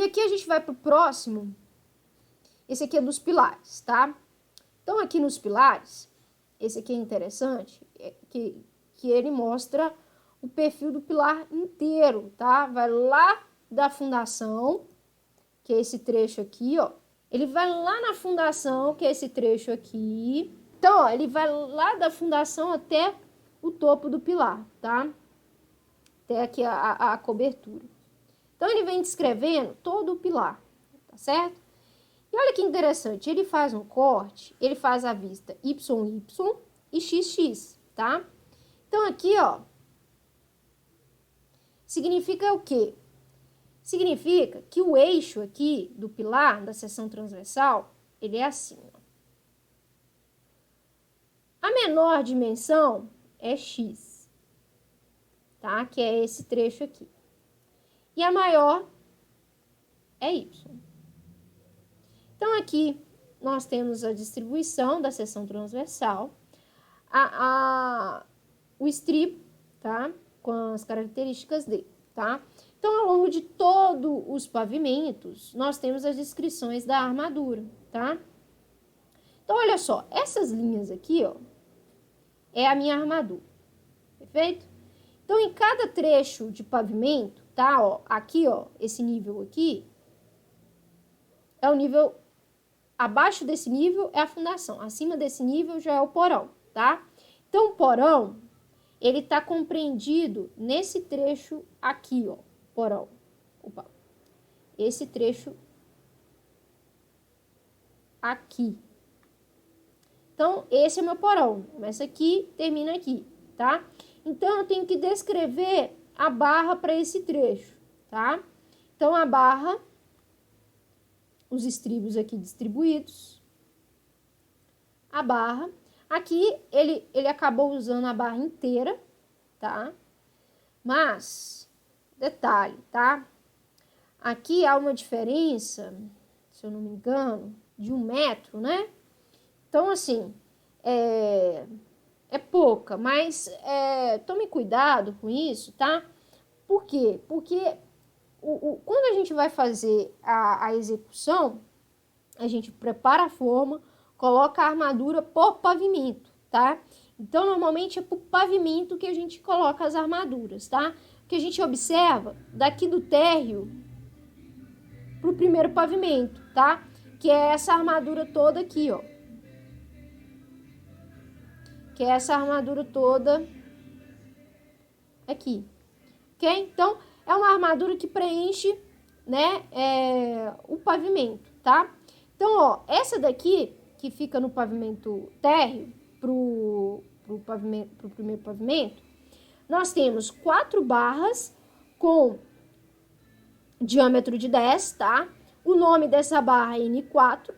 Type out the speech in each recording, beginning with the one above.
aqui a gente vai pro próximo. Esse aqui é dos pilares, tá? Então, aqui nos pilares, esse aqui é interessante, que ele mostra o perfil do pilar inteiro, tá? Vai lá da fundação, que é esse trecho aqui, ó. Ele vai lá na fundação, que é esse trecho aqui. Então, ó, ele vai lá da fundação até o topo do pilar, tá? Até aqui a cobertura. Então, ele vem descrevendo todo o pilar, tá certo? E olha que interessante, ele faz um corte, ele faz a vista YY e XX, tá? Então, aqui, ó, significa o quê? Significa que o eixo aqui do pilar, da seção transversal, ele é assim, ó. A menor dimensão é X, tá? Que é esse trecho aqui. E a maior é Y. Então, aqui nós temos a distribuição da seção transversal, o estribo, tá? Com as características dele, tá? Então, ao longo de todos os pavimentos, nós temos as descrições da armadura, tá? Então, olha só, essas linhas aqui, ó, é a minha armadura, perfeito? Então, em cada trecho de pavimento, tá, ó, aqui, ó, esse nível aqui, é o nível, abaixo desse nível é a fundação, acima desse nível já é o porão, tá? Então, o porão, ele tá compreendido nesse trecho aqui, ó, porão. Opa. Esse trecho aqui. Então, esse é meu porão. Começa aqui, termina aqui, tá? Então, eu tenho que descrever a barra para esse trecho, tá? Então, a barra, os estribos aqui distribuídos. A barra. Aqui, ele acabou usando a barra inteira, tá? Mas, detalhe, tá? Aqui há uma diferença, se eu não me engano, de 1 metro, né? Então, assim, é pouca, mas tome cuidado com isso, tá? Por quê? Porque quando a gente vai fazer a execução, a gente prepara a forma, coloca a armadura por pavimento, tá? Então, normalmente é por pavimento que a gente coloca as armaduras, tá? O que a gente observa daqui do térreo pro primeiro pavimento, tá? Que é essa armadura toda aqui, ó. Que é essa armadura toda aqui, ok? Então, é uma armadura que preenche, né, o pavimento, tá? Então, ó, essa daqui, que fica no pavimento térreo, pro primeiro pavimento, nós temos 4 barras com diâmetro de 10, tá? O nome dessa barra é N4.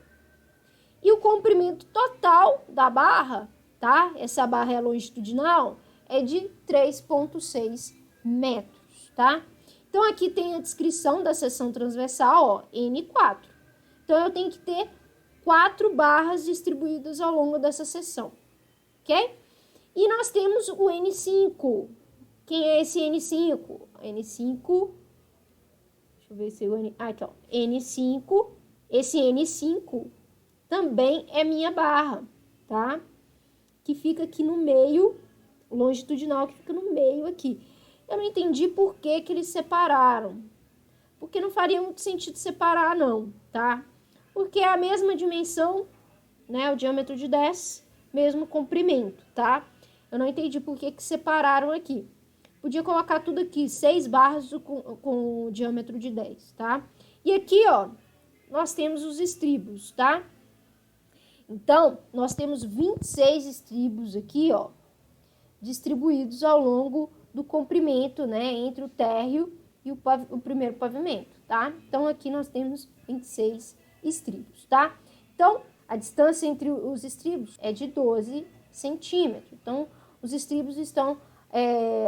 E o comprimento total da barra, tá? Essa barra é longitudinal, é de 3,6 metros, tá? Então, aqui tem a descrição da seção transversal, ó, N4. Então, eu tenho que ter 4 barras distribuídas ao longo dessa seção, ok? E nós temos o N5. Quem é esse N5? N5, deixa eu ver se o N... aqui, ó, N5, esse N5 também é minha barra, tá? Que fica aqui no meio, longitudinal, que fica no meio aqui. Eu não entendi por que eles separaram. Porque não faria muito sentido separar, não, tá? Porque é a mesma dimensão, né? O diâmetro de 10, mesmo comprimento, tá? Eu não entendi por que separaram aqui. Podia colocar tudo aqui, 6 barras com o diâmetro de 10, tá? E aqui, ó, nós temos os estribos, tá? Então, nós temos 26 estribos aqui, ó, distribuídos ao longo do comprimento, né, entre o térreo e o primeiro pavimento, tá? Então, aqui nós temos 26 estribos, tá? Então, a distância entre os estribos é de 12 centímetros. Então, os estribos estão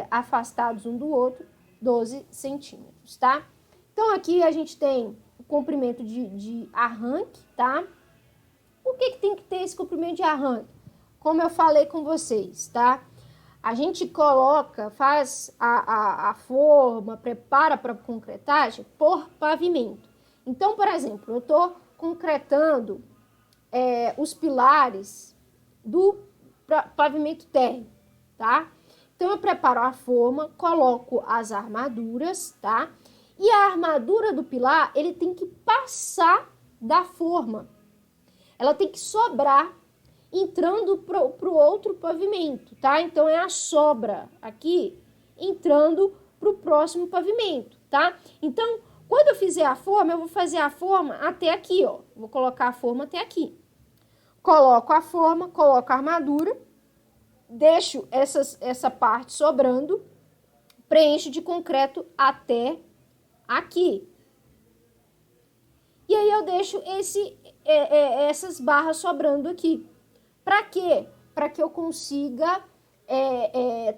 afastados um do outro 12 centímetros, tá? Então, aqui a gente tem o comprimento de arranque, tá? Por que tem que ter esse comprimento de arranque? Como eu falei com vocês, tá? A gente coloca, faz a forma, prepara para concretagem por pavimento. Então, por exemplo, eu estou concretando os pilares do pavimento térreo, tá? Então, eu preparo a forma, coloco as armaduras, tá? E a armadura do pilar, ele tem que passar da forma. Ela tem que sobrar, entrando pro outro pavimento, tá? Então, é a sobra aqui, entrando pro próximo pavimento, tá? Então, quando eu fizer a forma, eu vou fazer a forma até aqui, ó. Vou colocar a forma até aqui. Coloco a forma, coloco a armadura, deixo essa parte sobrando, preencho de concreto até aqui. E aí eu deixo essas barras sobrando aqui. Para quê? Para que eu consiga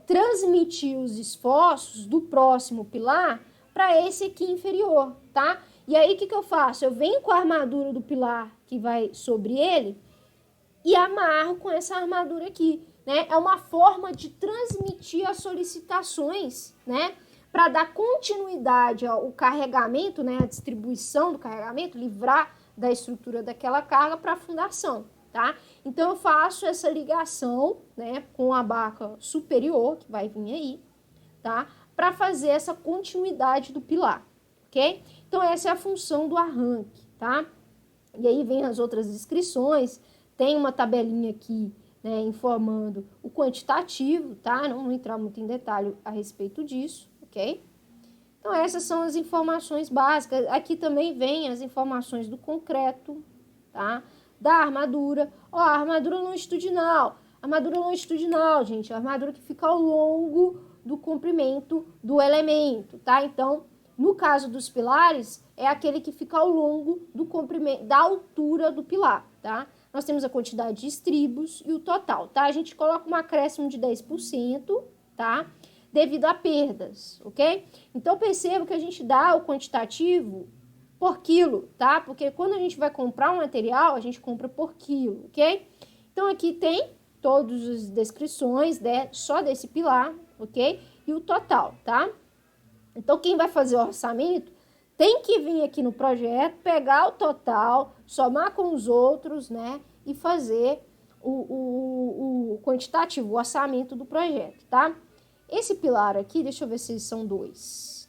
transmitir os esforços do próximo pilar para esse aqui inferior, tá? E aí o que eu faço? Eu venho com a armadura do pilar que vai sobre ele e amarro com essa armadura aqui, né? É uma forma de transmitir as solicitações, né? Para dar continuidade ao carregamento, né? A distribuição do carregamento, livrar da estrutura daquela carga para a fundação, tá? Então, eu faço essa ligação, né? Com a barra superior, que vai vir aí, tá? Para fazer essa continuidade do pilar, ok? Então, essa é a função do arranque, tá? E aí vem as outras descrições. Tem uma tabelinha aqui, né, informando o quantitativo, tá? Não vou entrar muito em detalhe a respeito disso, ok? Então, essas são as informações básicas. Aqui também vem as informações do concreto, tá? Da armadura. Ó, a armadura longitudinal. Armadura longitudinal, gente, é a armadura que fica ao longo do comprimento do elemento, tá? Então, no caso dos pilares, é aquele que fica ao longo do comprimento, da altura do pilar, tá? Nós temos a quantidade de estribos e o total, tá? A gente coloca um acréscimo de 10%, tá? Devido a perdas, ok? Então, perceba que a gente dá o quantitativo por quilo, tá? Porque quando a gente vai comprar um material, a gente compra por quilo, ok? Então, aqui tem todas as descrições, né, só desse pilar, ok? E o total, tá? Então, quem vai fazer o orçamento tem que vir aqui no projeto, pegar o total, somar com os outros, né? E fazer o quantitativo, o orçamento do projeto, tá? Esse pilar aqui, deixa eu ver se são dois.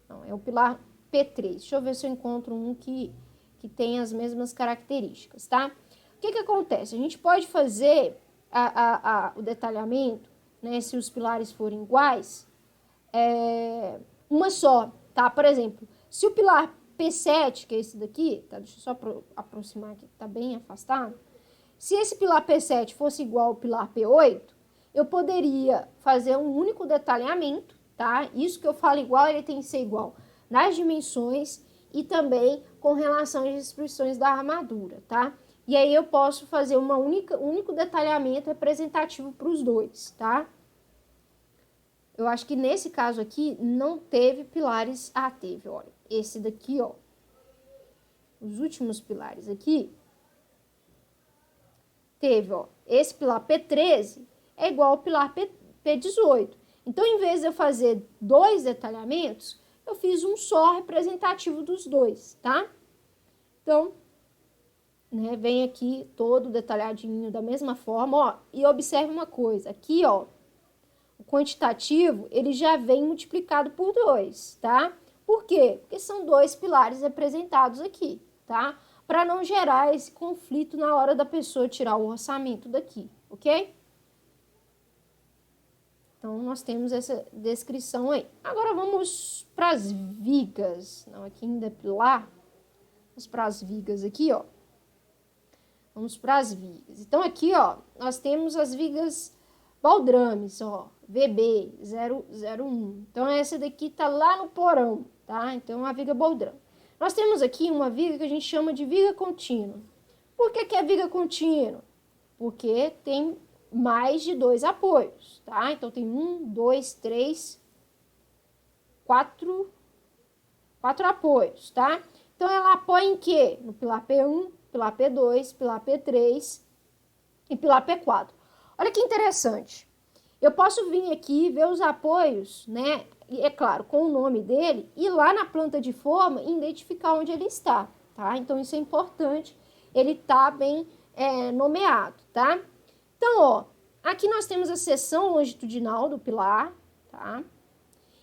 Não, é o pilar P3. Deixa eu ver se eu encontro um que tem as mesmas características, tá? O que acontece? A gente pode fazer o detalhamento, né? Se os pilares forem iguais, uma só, tá? Por exemplo, se o pilar P7, que é esse daqui, tá? Deixa eu só aproximar aqui, tá bem afastado. Se esse pilar P7 fosse igual ao pilar P8, eu poderia fazer um único detalhamento, tá? Isso que eu falo igual, ele tem que ser igual nas dimensões e também com relação às descrições da armadura, tá? E aí eu posso fazer um único detalhamento representativo para os dois, tá? Eu acho que nesse caso aqui não teve pilares. Ah, teve, olha. Esse daqui, ó. Os últimos pilares aqui. Teve, ó. Esse pilar P13 é igual ao pilar P18. Então, em vez de eu fazer dois detalhamentos, eu fiz um só representativo dos dois, tá? Então, né, vem aqui todo detalhadinho da mesma forma, ó. E observe uma coisa. Aqui, ó. O quantitativo, ele já vem multiplicado por 2, tá? Por quê? Porque são dois pilares representados aqui, tá? Para não gerar esse conflito na hora da pessoa tirar o orçamento daqui, ok? Então, nós temos essa descrição aí. Agora, vamos para as vigas. Não, aqui ainda é pilar. Vamos para as vigas aqui, ó. Vamos para as vigas. Então, aqui, ó, nós temos as vigas baldrames, ó. VB 001. Então, essa daqui tá lá no porão, tá? Então, a viga baldrame. Nós temos aqui uma viga que a gente chama de viga contínua. Por que é viga contínua? Porque tem mais de 2 apoios, tá? Então, tem 1, 2, 3, 4 apoios, tá? Então, ela apoia em quê? No pilar P1, pilar P2, pilar P3 e pilar P4. Olha que interessante. Eu posso vir aqui ver os apoios, né? E é claro, com o nome dele, e lá na planta de forma, identificar onde ele está, tá? Então, isso é importante, ele tá bem nomeado, tá? Então, ó, aqui nós temos a seção longitudinal do pilar, tá?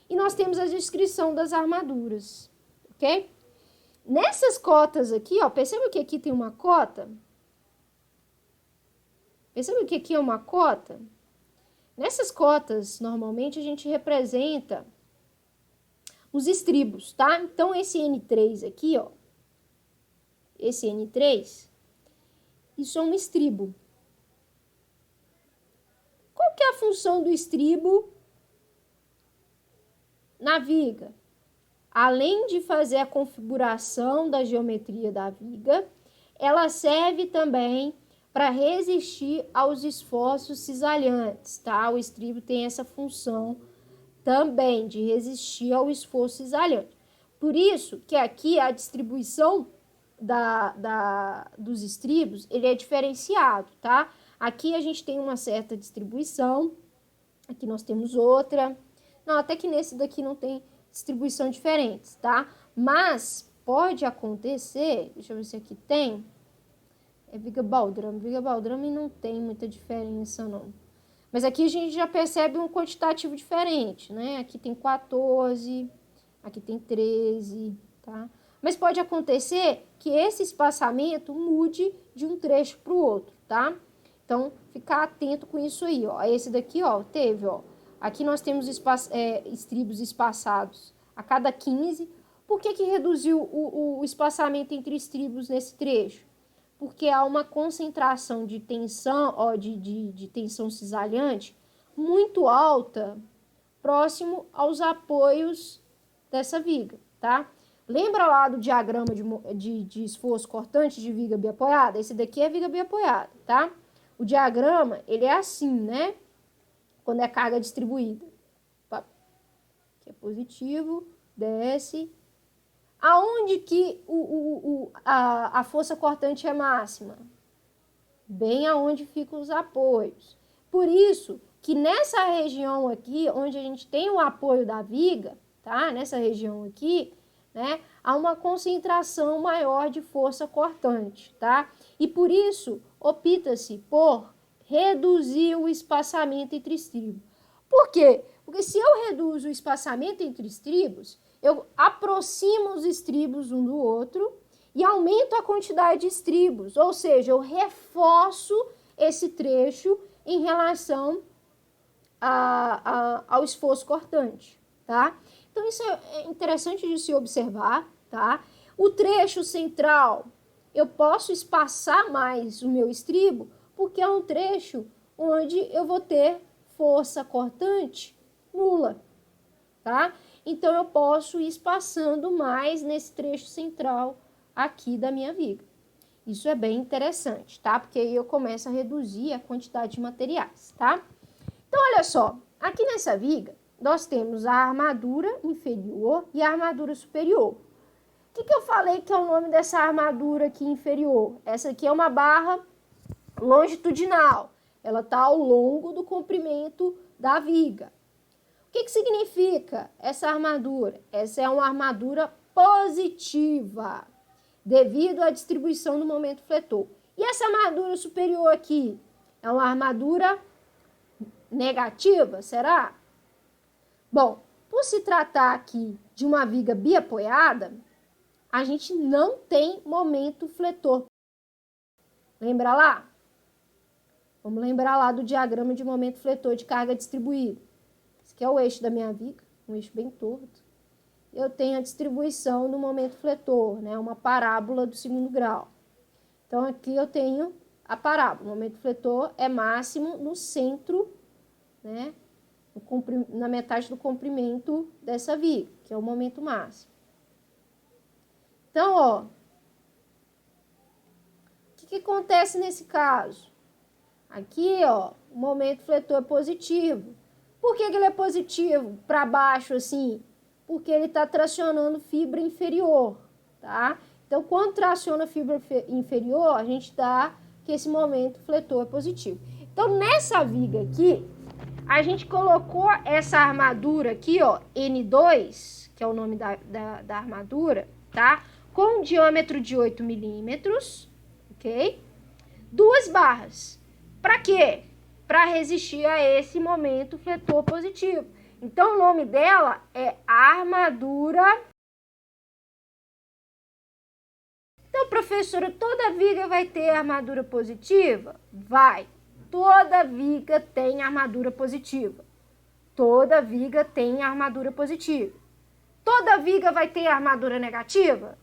E nós temos a descrição das armaduras, ok? Nessas cotas aqui, ó, perceba que aqui tem uma cota? Perceba que aqui é uma cota? Nessas cotas, normalmente, a gente representa os estribos, tá? Então, esse N3 aqui, ó, esse N3, isso é um estribo. Qual que é a função do estribo na viga? Além de fazer a configuração da geometria da viga, ela serve também para resistir aos esforços cisalhantes, tá? O estribo tem essa função também de resistir ao esforço cisalhante. Por isso que aqui a distribuição dos estribos, ele é diferenciado, tá? Aqui a gente tem uma certa distribuição, aqui nós temos outra. Não, até que nesse daqui não tem distribuição diferente, tá? Mas pode acontecer, deixa eu ver se aqui tem, é viga baldrame não tem muita diferença, não. Mas aqui a gente já percebe um quantitativo diferente, né? Aqui tem 14, aqui tem 13, tá? Mas pode acontecer que esse espaçamento mude de um trecho para o outro, tá? Então, ficar atento com isso aí, ó. Esse daqui, ó, teve, ó. Aqui nós temos estribos espaçados a cada 15. Por que reduziu o espaçamento entre estribos nesse trecho? Porque há uma concentração de tensão, ó, de tensão cisalhante muito alta próximo aos apoios dessa viga, tá? Lembra lá do diagrama de esforço cortante de viga biapoiada? Esse daqui é viga biapoiada, tá? O diagrama, ele é assim, né? Quando é carga distribuída. Aqui é positivo, desce. Aonde que a força cortante é máxima? Bem aonde ficam os apoios. Por isso que nessa região aqui, onde a gente tem o apoio da viga, tá? Nessa região aqui, né? Há uma concentração maior de força cortante, tá? E por isso opta-se por reduzir o espaçamento entre estribos. Por quê? Porque se eu reduzo o espaçamento entre estribos, eu aproximo os estribos um do outro e aumento a quantidade de estribos, ou seja, eu reforço esse trecho em relação ao esforço cortante, tá? Então, isso é interessante de se observar, tá? O trecho central, eu posso espaçar mais o meu estribo, porque é um trecho onde eu vou ter força cortante nula, tá? Então, eu posso ir espaçando mais nesse trecho central aqui da minha viga. Isso é bem interessante, tá? Porque aí eu começo a reduzir a quantidade de materiais, tá? Então, olha só, aqui nessa viga, nós temos a armadura inferior e a armadura superior. O que eu falei que é o nome dessa armadura aqui inferior? Essa aqui é uma barra longitudinal. Ela está ao longo do comprimento da viga. O que significa essa armadura? Essa é uma armadura positiva, devido à distribuição do momento fletor. E essa armadura superior aqui é uma armadura negativa, será? Bom, por se tratar aqui de uma viga biapoiada, a gente não tem momento fletor. Lembra lá? Vamos lembrar lá do diagrama de momento fletor de carga distribuída. Esse aqui é o eixo da minha viga, um eixo bem torto. Eu tenho a distribuição do momento fletor, né? Uma parábola do segundo grau. Então, aqui eu tenho a parábola. O momento fletor é máximo no centro, né? Na metade do comprimento dessa viga, que é o momento máximo. Então, ó, o que acontece nesse caso? Aqui, ó, o momento fletor é positivo. Por que ele é positivo para baixo assim? Porque ele está tracionando fibra inferior, tá? Então, quando traciona fibra inferior, a gente dá que esse momento fletor é positivo. Então, nessa viga aqui, a gente colocou essa armadura aqui, ó, N2, que é o nome da armadura, tá? Com um diâmetro de 8 milímetros, ok? 2 barras. Para quê? Para resistir a esse momento fletor positivo. Então, o nome dela é armadura. Então, professora, toda viga vai ter armadura positiva? Vai. Toda viga tem armadura positiva. Toda viga tem armadura positiva. Toda viga vai ter armadura negativa?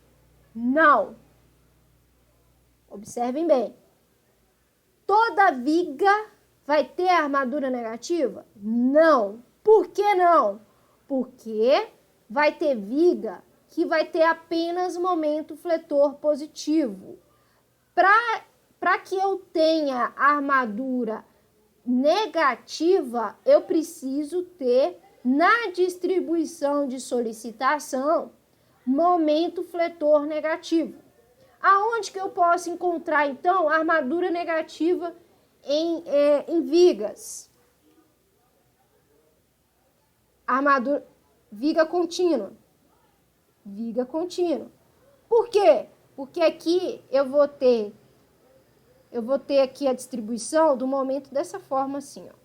Não. Observem bem. Toda viga vai ter armadura negativa? Não. Por que não? Porque vai ter viga que vai ter apenas momento fletor positivo. Para que eu tenha armadura negativa, eu preciso ter na distribuição de solicitação momento fletor negativo. Aonde que eu posso encontrar, então, armadura negativa em vigas? Viga contínua. Viga contínua. Por quê? Porque aqui eu vou ter aqui a distribuição do momento dessa forma assim, ó.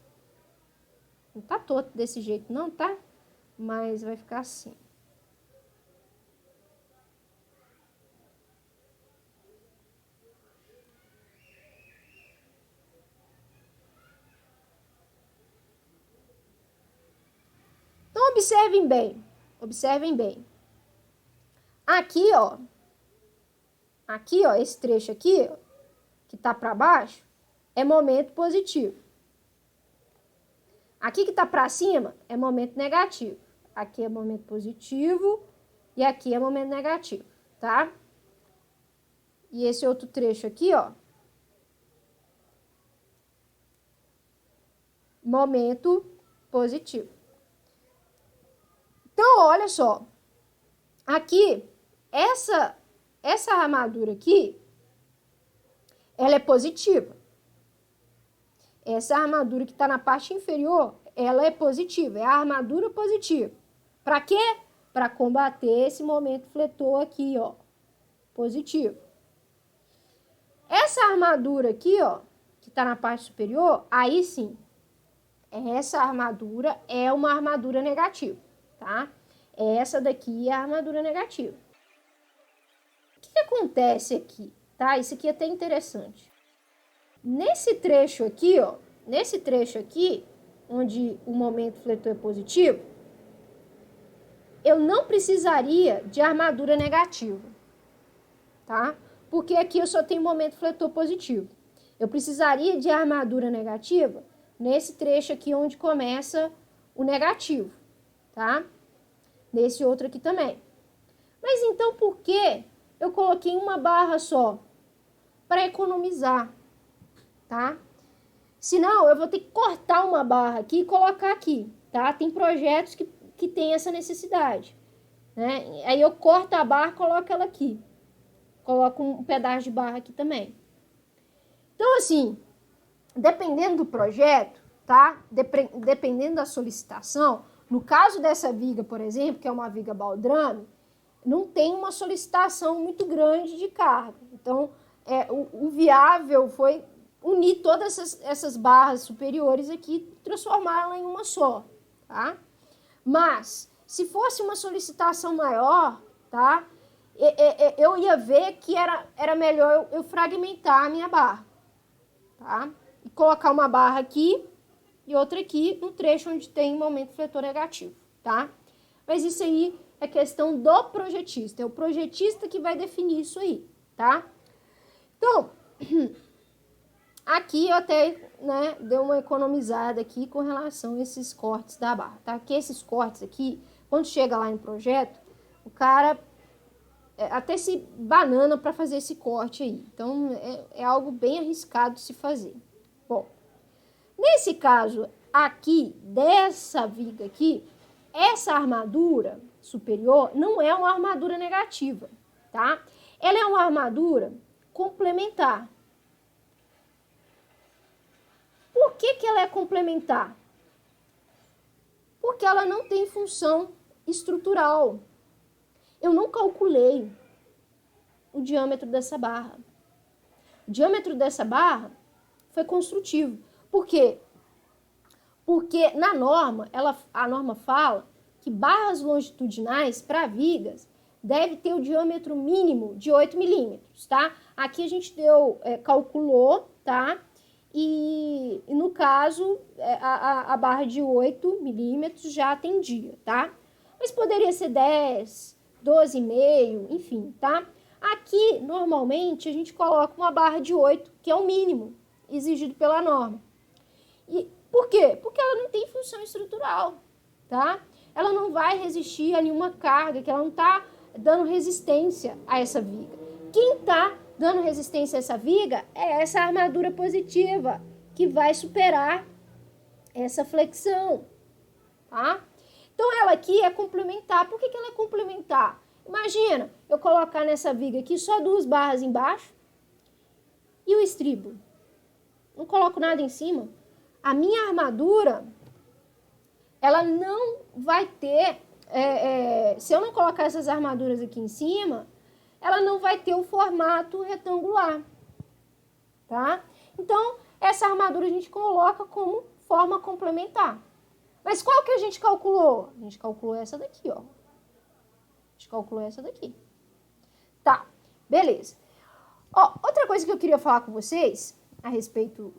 Não tá todo desse jeito não, tá? Mas vai ficar assim. Então, observem bem. Observem bem. Aqui, ó, esse trecho aqui, ó, que tá para baixo, é momento positivo. Aqui que tá para cima é momento negativo. Aqui é momento positivo e aqui é momento negativo, tá? E esse outro trecho aqui, ó, momento positivo. Então, olha só. Aqui, essa armadura aqui, ela é positiva. Essa armadura que está na parte inferior, ela é positiva, é a armadura positiva. Para quê? Para combater esse momento fletor aqui, ó, positivo. Essa armadura aqui, ó, que está na parte superior, aí sim, essa armadura é uma armadura negativa, tá? Essa daqui é a armadura negativa. O que acontece aqui, tá? Isso aqui é até interessante. Nesse trecho aqui, ó, onde o momento fletor é positivo, eu não precisaria de armadura negativa, tá? Porque aqui eu só tenho momento fletor positivo. Eu precisaria de armadura negativa nesse trecho aqui onde começa o negativo, tá? Nesse outro aqui também. Mas então por que eu coloquei uma barra só? Para economizar, tá? Senão eu vou ter que cortar uma barra aqui e colocar aqui, tá? Tem projetos que tem essa necessidade, né? Aí eu corto a barra e coloco ela aqui. Coloco um pedaço de barra aqui também. Então, assim, dependendo do projeto, tá? Dependendo da solicitação, no caso dessa viga, por exemplo, que é uma viga baldrame, não tem uma solicitação muito grande de carga. Então, o viável foi unir todas essas barras superiores aqui e transformá-la em uma só, tá? Mas, se fosse uma solicitação maior, tá? Eu ia ver que era melhor eu fragmentar a minha barra, tá? E colocar uma barra aqui e outra aqui no trecho onde tem momento fletor negativo, tá? Mas isso aí é questão do projetista, é o projetista que vai definir isso aí, tá? Então, aqui eu até, né, dei uma economizada aqui com relação a esses cortes da barra, tá? Porque esses cortes aqui, quando chega lá em projeto, o cara até se banana para fazer esse corte aí. Então, é algo bem arriscado de se fazer. Bom, nesse caso aqui, dessa viga aqui, essa armadura superior não é uma armadura negativa, tá? Ela é uma armadura complementar. Por que ela é complementar? Porque ela não tem função estrutural. Eu não calculei o diâmetro dessa barra. O diâmetro dessa barra foi construtivo. Por quê? Porque na norma, a norma fala que barras longitudinais para vigas deve ter o diâmetro mínimo de 8 milímetros, tá? Aqui a gente calculou, tá? E no caso, a barra de 8 milímetros já atendia, tá? Mas poderia ser 10, 12,5, enfim, tá? Aqui, normalmente, a gente coloca uma barra de 8, que é o mínimo exigido pela norma. E por quê? Porque ela não tem função estrutural, tá? Ela não vai resistir a nenhuma carga, que ela não está dando resistência a essa viga. Quem está dando resistência a essa viga é essa armadura positiva, que vai superar essa flexão, tá? Então, ela aqui é complementar. Por que ela é complementar? Imagina eu colocar nessa viga aqui só 2 barras embaixo e o estribo. Não coloco nada em cima. A minha armadura, ela não vai ter... se eu não colocar essas armaduras aqui em cima, ela não vai ter o formato retangular, tá? Então, essa armadura a gente coloca como forma complementar. Mas qual que a gente calculou? A gente calculou essa daqui, ó. A gente calculou essa daqui. Tá, beleza. Ó, outra coisa que eu queria falar com vocês a respeito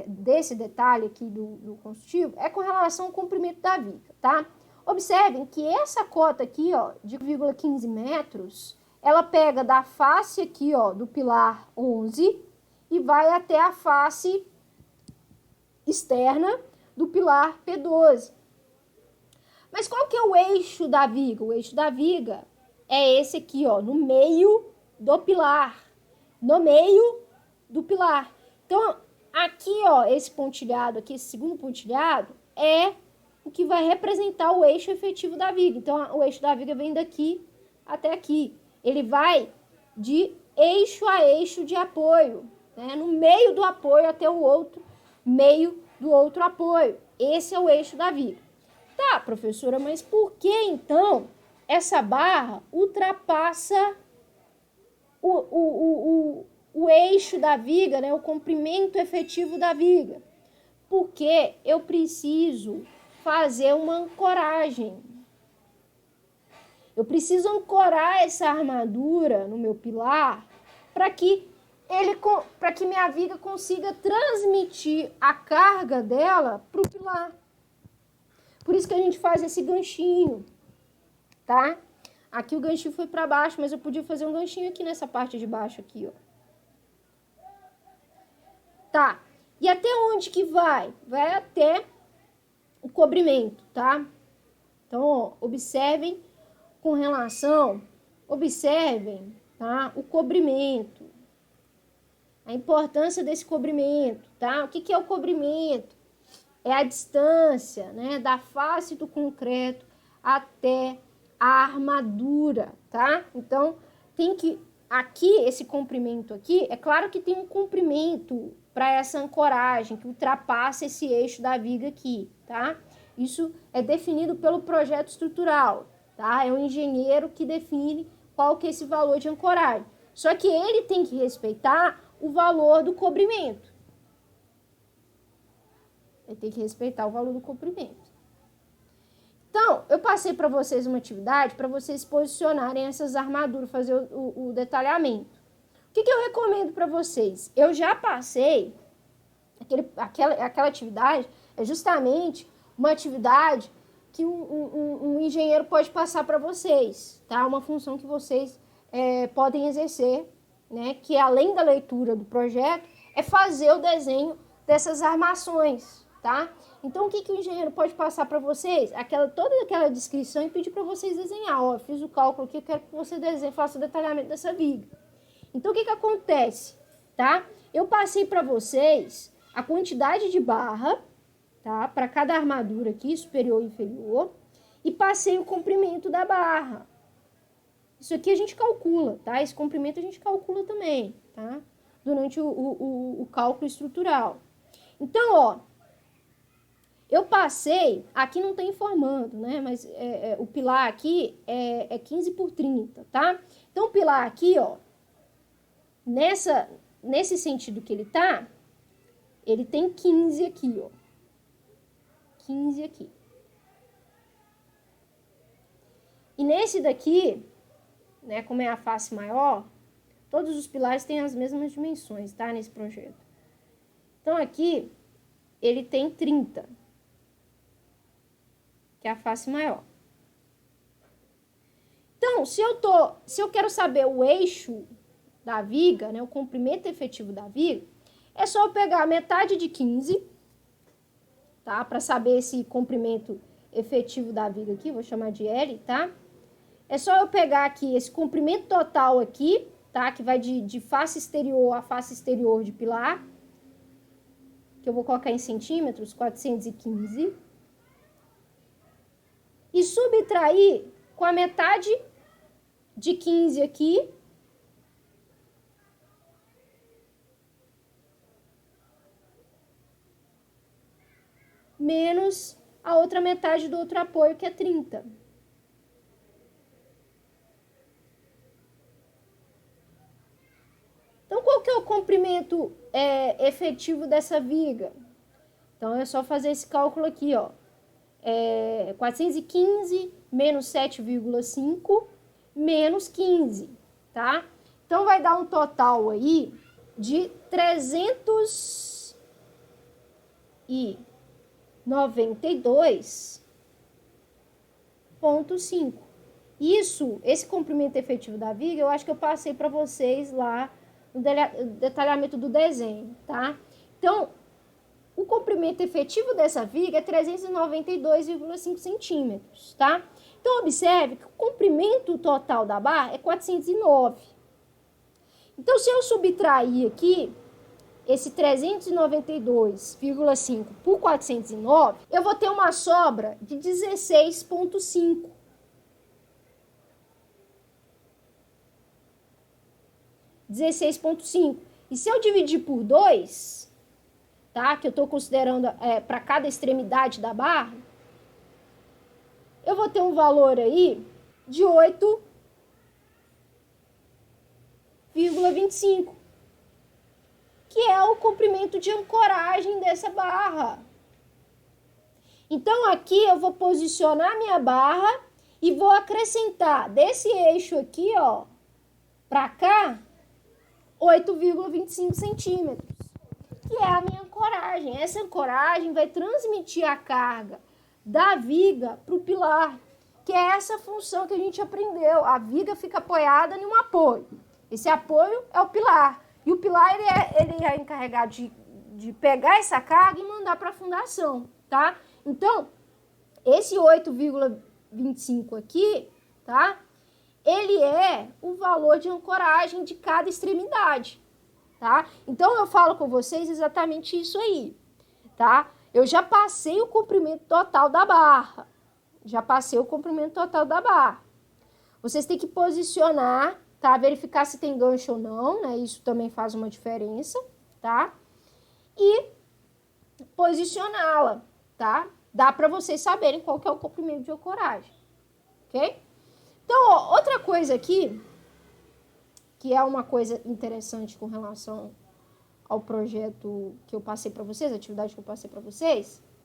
desse detalhe aqui do construtivo é com relação ao comprimento da viga, tá? Observem que essa cota aqui, ó, de 0,15 metros, ela pega da face aqui, ó, do pilar 11 e vai até a face externa do pilar P12. Mas qual que é o eixo da viga? O eixo da viga é esse aqui, ó, no meio do pilar. No meio do pilar. Então, aqui, ó, esse pontilhado aqui, esse segundo pontilhado, é o que vai representar o eixo efetivo da viga. Então, o eixo da viga vem daqui até aqui. Ele vai de eixo a eixo de apoio, né? No meio do apoio até o outro meio do outro apoio. Esse é o eixo da viga. Tá, professora, mas por que, então, essa barra ultrapassa o eixo da viga, né? O comprimento efetivo da viga? Porque eu preciso fazer uma ancoragem. Eu preciso ancorar essa armadura no meu pilar para que minha viga consiga transmitir a carga dela para o pilar. Por isso que a gente faz esse ganchinho, tá? Aqui o ganchinho foi para baixo, mas eu podia fazer um ganchinho aqui nessa parte de baixo aqui, ó. Tá. E até onde que vai? Vai até o cobrimento, tá? Então, ó, observem com relação, tá? O cobrimento. A importância desse cobrimento, tá? O que é o cobrimento? É a distância, né, da face do concreto até a armadura, tá? Então, tem que... Aqui, esse comprimento aqui, é claro que tem um comprimento para essa ancoragem, que ultrapassa esse eixo da viga aqui, tá? Isso é definido pelo projeto estrutural, tá? É o engenheiro que define qual que é esse valor de ancoragem. Só que ele tem que respeitar o valor do cobrimento. Ele tem que respeitar o valor do comprimento. Então, eu passei para vocês uma atividade para vocês posicionarem essas armaduras, fazer o detalhamento. O que eu recomendo para vocês? Eu já passei, aquela atividade é justamente uma atividade que um engenheiro pode passar para vocês, tá? Uma função que vocês podem exercer, né? Que além da leitura do projeto, é fazer o desenho dessas armações, tá? Então, o que o engenheiro pode passar para vocês? Toda aquela descrição e pedir para vocês desenhar. Ó, fiz o cálculo aqui, eu quero que você desenhe, faça o detalhamento dessa viga. Então, o que acontece, tá? Eu passei para vocês a quantidade de barra, tá? Para cada armadura aqui, superior e inferior, e passei o comprimento da barra. Isso aqui a gente calcula, tá? Esse comprimento a gente calcula também, tá? Durante o cálculo estrutural. Então, ó, eu passei, aqui não tem informando, né? Mas o pilar aqui é 15 por 30, tá? Então, o pilar aqui, ó, nesse sentido que ele tem 15 aqui, ó. 15 aqui. E nesse daqui, né, como é a face maior, todos os pilares têm as mesmas dimensões, tá? Nesse projeto. Então, aqui, ele tem 30, que é a face maior. Então, se eu quero saber o eixo da viga, né, o comprimento efetivo da viga, é só eu pegar a metade de 15, tá? Para saber esse comprimento efetivo da viga aqui, vou chamar de L, tá? É só eu pegar aqui esse comprimento total aqui, tá? Que vai de face exterior a face exterior de pilar, que eu vou colocar em centímetros, 415, e subtrair com a metade de 15 aqui, menos a outra metade do outro apoio, que é 30. Então, qual que é o comprimento efetivo dessa viga? Então, é só fazer esse cálculo aqui, ó. 415 menos 7,5 menos 15, tá? Então, vai dar um total aí de 392,5. Esse comprimento efetivo da viga, eu acho que eu passei para vocês lá no detalhamento do desenho, tá? Então, o comprimento efetivo dessa viga é 392,5 centímetros, tá? Então, observe que o comprimento total da barra é 409. Então, se eu subtrair aqui esse 392,5 por 409, eu vou ter uma sobra de 16,5. 16,5. E se eu dividir por 2, tá? Que eu estou considerando para cada extremidade da barra, eu vou ter um valor aí de 8,25, que é o comprimento de ancoragem dessa barra. Então, aqui eu vou posicionar minha barra e vou acrescentar desse eixo aqui, ó, para cá, 8,25 centímetros, que é a minha ancoragem. Essa ancoragem vai transmitir a carga da viga para o pilar, que é essa função que a gente aprendeu. A viga fica apoiada em um apoio. Esse apoio é o pilar. E o pilar ele é encarregado de pegar essa carga e mandar para a fundação, tá? Então, esse 8,25 aqui, tá? Ele é o valor de ancoragem de cada extremidade, tá? Então, eu falo com vocês exatamente isso aí, tá? Eu já passei o comprimento total da barra. Vocês têm que posicionar, tá? Verificar se tem gancho ou não, né? Isso também faz uma diferença, tá? E posicioná-la, tá? Dá para vocês saberem qual que é o comprimento de ancoragem, ok? Então, ó, outra coisa aqui, que é uma coisa interessante com relação ao projeto que eu passei para vocês, a atividade que eu passei para vocês,